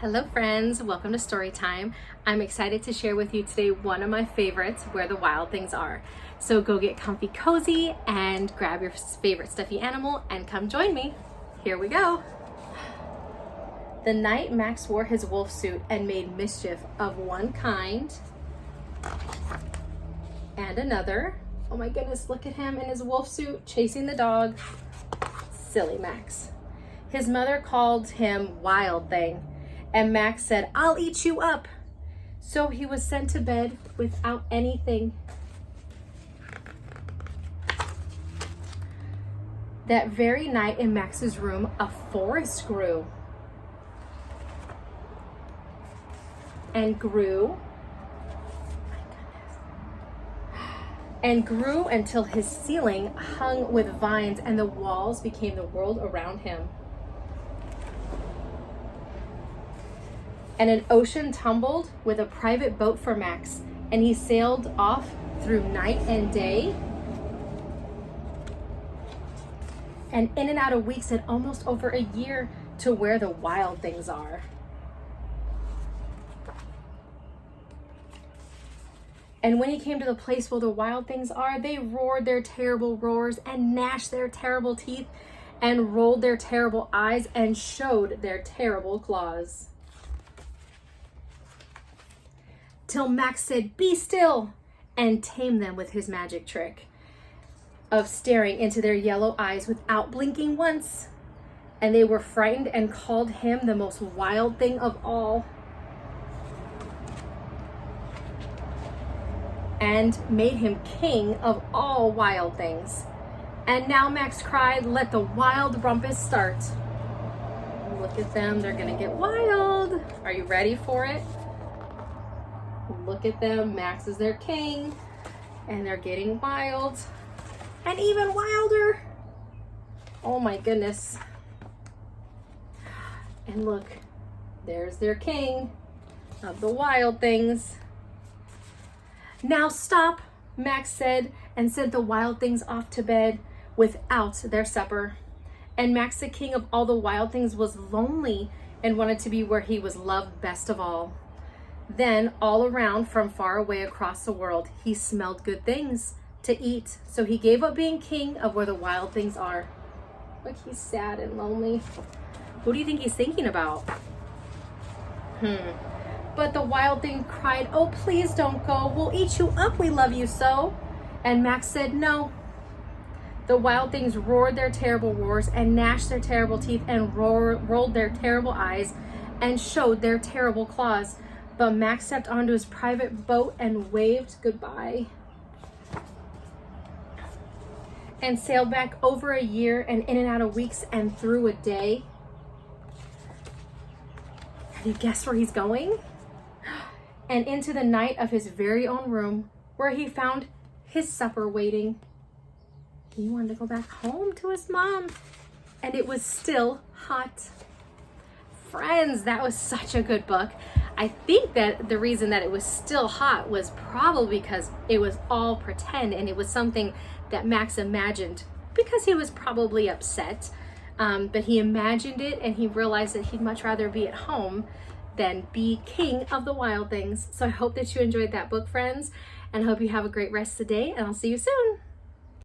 Hello friends, welcome to Story Time. I'm excited to share with you today one of my favorites, Where the Wild Things Are. So go get comfy cozy and grab your favorite stuffy animal and come join me. Here we go. The night Max wore his wolf suit and made mischief of one kind and another. Oh my goodness, look at him in his wolf suit chasing the dog. Silly Max. His mother called him Wild Thing. And Max said, "I'll eat you up." So he was sent to bed without anything. That very night in Max's room, a forest grew. And grew. And grew until his ceiling hung with vines and the walls became the world around him. And an ocean tumbled with a private boat for Max, and he sailed off through night and day, and in and out of weeks and almost over a year to where the wild things are. And when he came to the place where the wild things are, they roared their terrible roars and gnashed their terrible teeth and rolled their terrible eyes and showed their terrible claws. Till Max said, "Be still," and tamed them with his magic trick of staring into their yellow eyes without blinking once. And they were frightened and called him the most wild thing of all. And made him king of all wild things. And now Max cried, "Let the wild rumpus start." Look at them, they're gonna get wild. Are you ready for it? Look at them, Max is their king, and they're getting wild, and even wilder. Oh my goodness. And look, there's their king of the wild things. "Now stop," Max said, and sent the wild things off to bed without their supper. And Max, the king of all the wild things, was lonely and wanted to be where he was loved best of all. Then all around from far away across the world, he smelled good things to eat. So he gave up being king of where the wild things are. Look, he's sad and lonely. Who do you think he's thinking about? But the wild thing cried, "Oh, please don't go. We'll eat you up. We love you so." And Max said, "No." The wild things roared their terrible roars and gnashed their terrible teeth and rolled their terrible eyes and showed their terrible claws. But Max stepped onto his private boat and waved goodbye. And sailed back over a year and in and out of weeks and through a day. Have you guessed where he's going? And into the night of his very own room, where he found his supper waiting. He wanted to go back home to his mom, and it was still hot. Friends, that was such a good book. I think that the reason that it was still hot was probably because it was all pretend and it was something that Max imagined because he was probably upset. But he imagined it and he realized that he'd much rather be at home than be king of the wild things. So I hope that you enjoyed that book, friends, and hope you have a great rest of the day, and I'll see you soon.